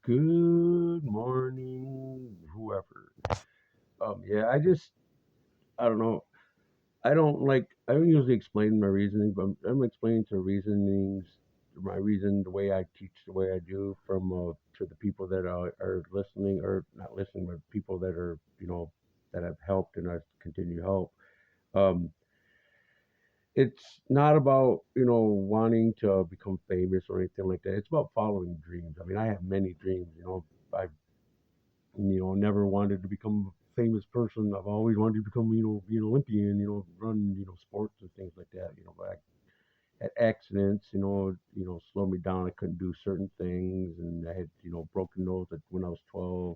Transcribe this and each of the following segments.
Good morning, whoever. Yeah, I don't know. I don't usually explain my reasoning, but I'm explaining to reasonings, my reason, the way I teach, the way I do to the people that are listening or not listening, but people that that I've helped and I continue to help. Um, it's not about, wanting to become famous or anything like that. It's about following dreams. I mean, I have many dreams, I never wanted to become a famous person. I've always wanted to become, be an Olympian, run, sports and things like that. But I had accidents, slowed me down. I couldn't do certain things, and I had, broken nose when I was 12.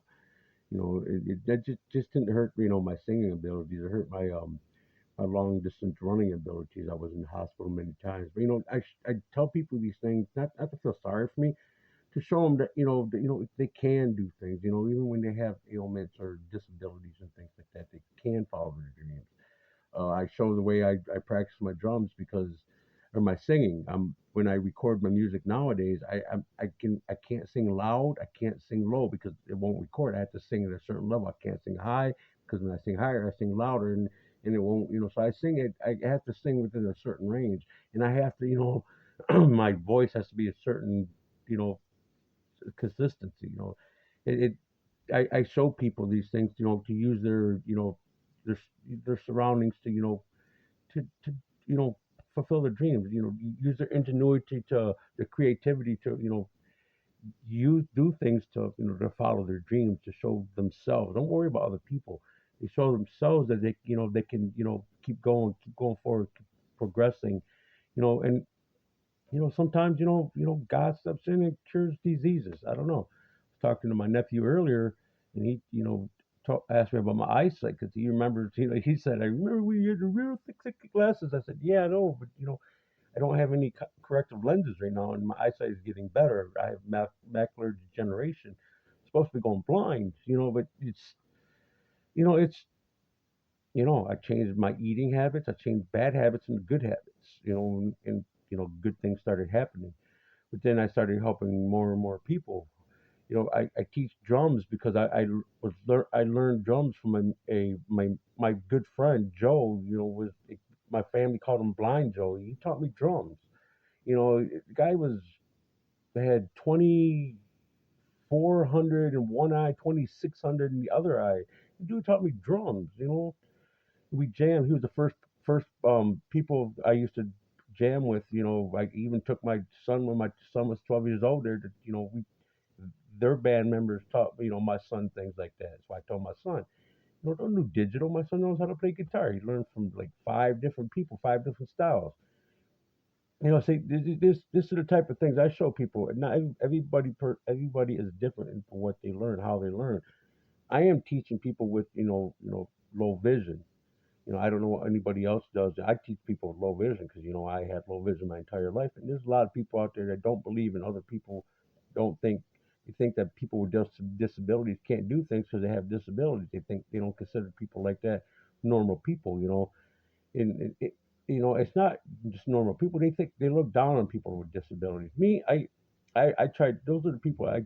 That just didn't hurt, my singing abilities. It hurt my long distance running abilities. I was in the hospital many times, but I tell people these things not to feel sorry for me, to show them that they can do things. Even when they have ailments or disabilities and things like that, they can follow their dreams. I show the way I practice my drums because, or my singing. When I record my music nowadays, I can't sing loud, I can't sing low because it won't record. I have to sing at a certain level. I can't sing high because when I sing higher, I sing louder and it won't. So I sing it. I have to sing within a certain range, and I have to my voice has to be a certain you know consistency. It I show people these things, to use their their surroundings to to you know fulfill their dreams. Use their ingenuity to their creativity to you do things to to follow their dreams, to show themselves. Don't worry about other people. They show themselves that they can keep going forward, keep progressing. And sometimes God steps in and cures diseases. I don't know. I was talking to my nephew earlier, and he asked me about my eyesight because he remembers. He said, "I remember we had the real thick glasses." I said, "Yeah, I know, but I don't have any corrective lenses right now, and my eyesight is getting better. I have macular degeneration. I'm supposed to be going blind, but it's I changed my eating habits. I changed bad habits into good habits, and good things started happening. But then I started helping more and more people. I teach drums because I learned drums from my good friend Joe. Was my family called him Blind Joe. He taught me drums. The guy had 2,400 in one eye, 2,600 in the other eye. The dude taught me drums. We jammed. He was the first people I used to jam with. I even took my son when my son was 12 years old there. We their band members taught my son things like that. So I told my son, don't do digital. My son knows how to play guitar. He learned from like five different people, five different styles. See, this are the type of things I show people. Not everybody is different in what they learn, how they learn. I am teaching people with low vision. I don't know what anybody else does. I teach people with low vision because I had low vision my entire life, and there's a lot of people out there that don't believe in other people. Don't think They think that people with disabilities can't do things because they have disabilities. They don't consider people like that normal people. And it's not just normal people. They think they look down on people with disabilities. Me, I tried. Those are the people I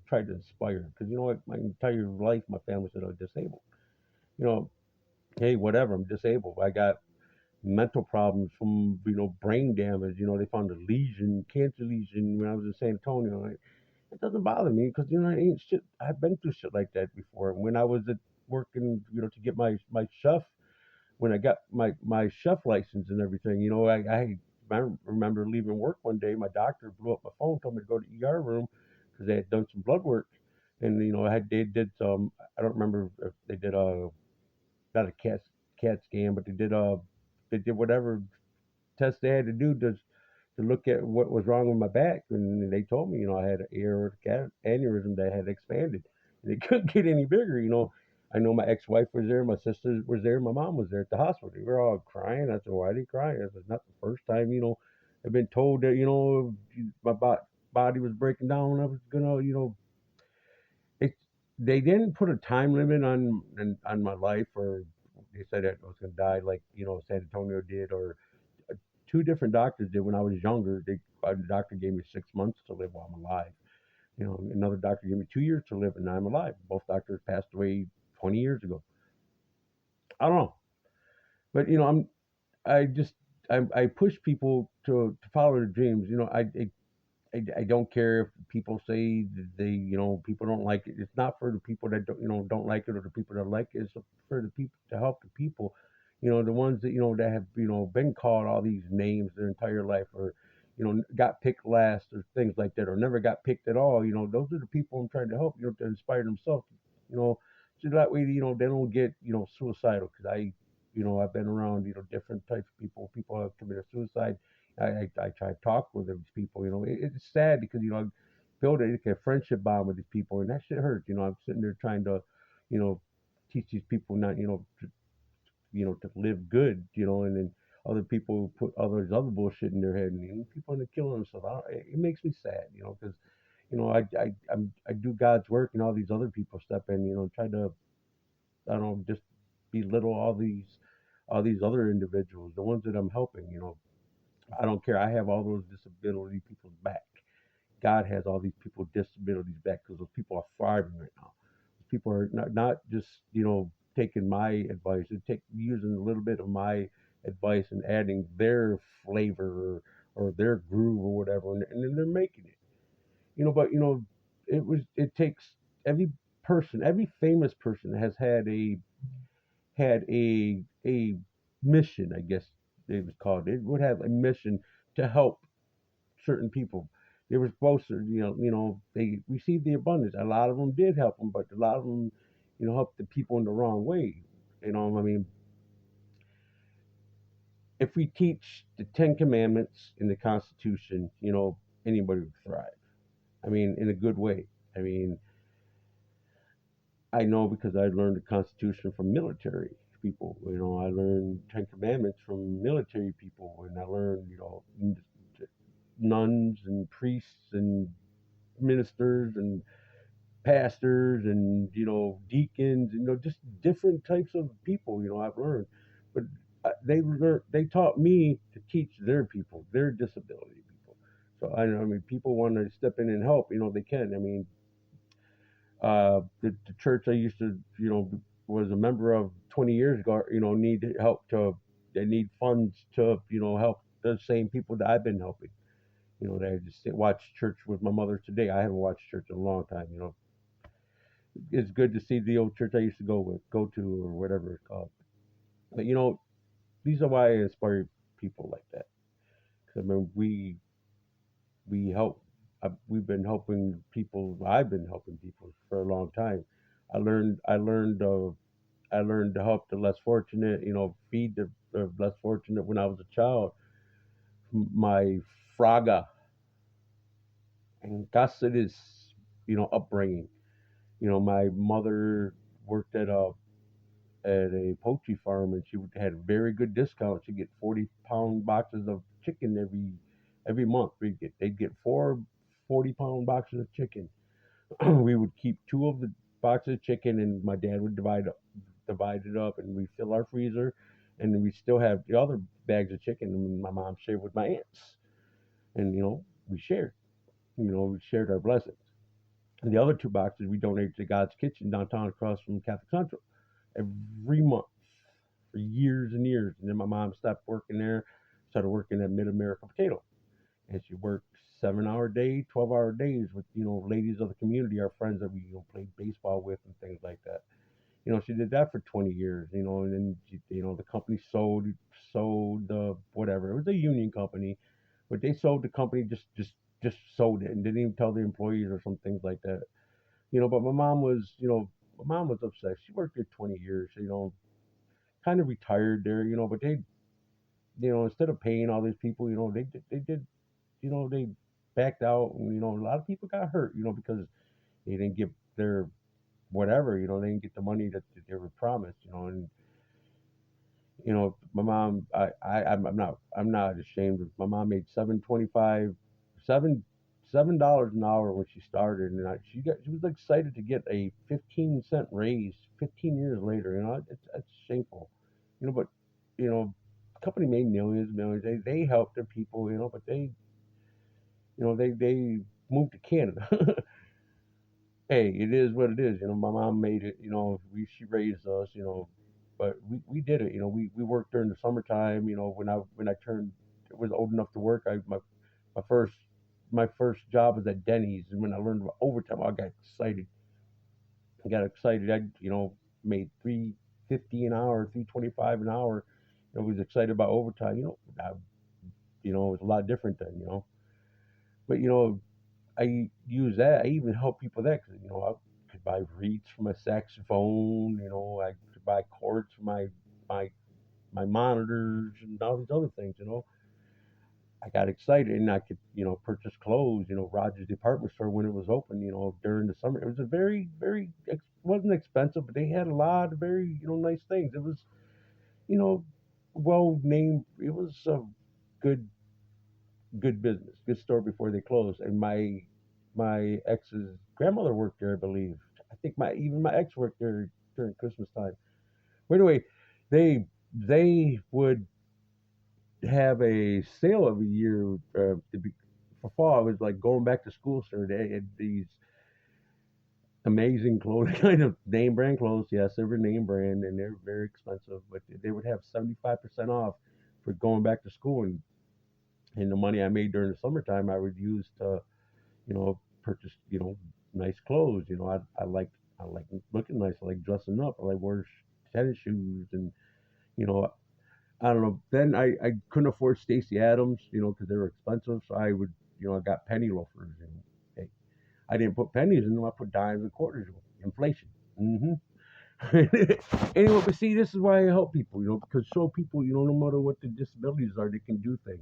tried to inspire because what, my entire life, my family said I was disabled. You know, hey, whatever, I'm disabled. I got mental problems from brain damage. They found a lesion, cancer lesion when I was in San Antonio. It doesn't bother me because it ain't shit. I've been through shit like that before. When I was working, to get my chef, when I got my chef license and everything, I remember leaving work one day. My doctor blew up my phone, told me to go to the ER room because they had done some blood work, and they did some. I don't remember if they did a not a CAT scan, but they did whatever test they had to do to look at what was wrong with my back, and they told me, I had an aortic aneurysm that had expanded, and it couldn't get any bigger. I know my ex-wife was there, my sister was there, my mom was there at the hospital. They were all crying. I said, "Why are they crying?" I said, "Not the first time, I've been told that, my body was breaking down. I was gonna, it, they didn't put a time limit on my life, or they said that I was gonna die like San Antonio did, or two different doctors did when I was younger. The doctor gave me 6 months to live while I'm alive. Another doctor gave me 2 years to live, and I'm alive. Both doctors passed away 20 years ago. I don't know, but I just I push people to follow their dreams. I don't care if people say that people don't like it. It's not for the people that don't like it, or the people that like it. It's for the people, to help the people, the ones that that have been called all these names their entire life, or got picked last, or things like that, or never got picked at all. Those are the people I'm trying to help. To inspire themselves. You know, so that way they don't get suicidal. Because I've been around different types of people. People have committed suicide. I try to talk with these people. It's sad because I build a friendship bond with these people, and that shit hurts. I'm sitting there trying to, you know, teach these people not, to live good, and then other people put other bullshit in their head, and people end up killing themselves. It makes me sad, because I do God's work, and all these other people step in, try to I don't know, just belittle all these other individuals, the ones that I'm helping. I don't care. I have all those disability people's back. God has all these people with disabilities back, because those people are thriving right now. People are not just taking my advice. They're using a little bit of my advice and adding their flavor, or their groove, or whatever, and then they're making it. But it takes every person, every famous person has had a mission, I guess it was called. It would have a mission to help certain people. They were supposed to, they received the abundance. A lot of them did help them, but a lot of them, helped the people in the wrong way. I mean, if we teach the Ten Commandments in the Constitution, anybody would thrive. I mean, in a good way. I mean, I know because I learned the Constitution from military people. I learned Ten Commandments from military people, and I learned, nuns and priests and ministers and pastors and deacons, just different types of people. I've learned, but they taught me to teach their people, their disability people. So I mean, people want to step in and help. They can. I mean, the church I used to was a member of 20 years ago. Need help to they need funds to help the same people that I've been helping. That I just watch church with my mother today. I haven't watched church in a long time. It's good to see the old church I used to go to, or whatever it's called. But these are why I inspire people like that. 'Cause, I mean, we help. We've been helping people. I've been helping people for a long time. I learned. I learned. I learned to help the less fortunate. Feed the less fortunate when I was a child. My fraga and Cáceres, upbringing. My mother worked at a poultry farm, and she had very good discounts. She'd get 40-pound boxes of chicken every month. They'd get 4 40-pound boxes of chicken. We would keep two of the boxes of chicken, and my dad would divide it up, and we fill our freezer, and then we still have the other bags of chicken. And my mom shared with my aunts, and we shared. We shared our blessings. And the other two boxes we donated to God's Kitchen downtown across from Catholic Central every month for years and years. And then my mom stopped working there, started working at Mid America Potato. And she worked 7 hour day, 12-hour days with, ladies of the community, our friends that we, played baseball with and things like that. She did that for 20 years, and then, the company sold the whatever. It was a union company, but they sold the company, just sold it, and didn't even tell the employees or some things like that. But my mom was upset. She worked there 20 years, kind of retired there, but they, instead of paying all these people, they backed out, and a lot of people got hurt, because they didn't get their whatever, they didn't get the money that they were promised, and my mom, I'm not ashamed of. My mom made 7.25, $7 an hour when she started, and she was excited to get a 15-cent raise 15 years later. It's shameful, but the company made millions. They helped their people, but they moved to Canada. hey, it is what it is. My mom made it. She raised us. But we did it. We worked during the summertime. When I turned was old enough to work, my first my first job was at Denny's, and when I learned about overtime, I got excited. I made 3.50 an hour, 3.25 an hour. Was excited about overtime. It was a lot different then. But I use that. I even help people that because I could buy reeds for my saxophone. I could buy cords for my my monitors and all these other things. I got excited and I could purchase clothes. Rogers Department Store when it was open. During the summer, it was a very very wasn't expensive, but they had a lot of very nice things. It was you know well named. It was a good good business, good store before they closed. And my ex's grandmother worked there, I believe. I think my ex worked there during Christmas time. But anyway, they would have a sale every year for fall. It was like going back to school, sir. They had these amazing clothes, kind of name brand clothes. Yes, they were name brand and they're very expensive, but they would have 75% off for going back to school. And the money I made during the summertime, I would use to purchase, nice clothes. I like looking nice. I like dressing up. I like wearing tennis shoes, and you know, I don't know. Then I couldn't afford Stacy Adams, because they were expensive. So I would, I got penny loafers, and hey, I didn't put pennies in them. I put dimes and quarters. Inflation. Hmm. Anyway, but see, this is why I help people, because show people, no matter what the disabilities are, they can do things.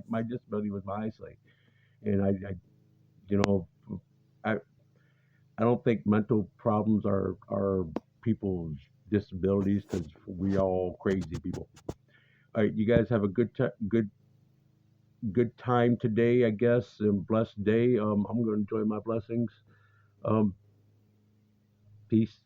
My disability was my eyesight, and I you know, I I don't think mental problems are people's disabilities because we all crazy people. All right, you guys have a good time today, I guess, and blessed day. I'm going to enjoy my blessings. Um, Peace.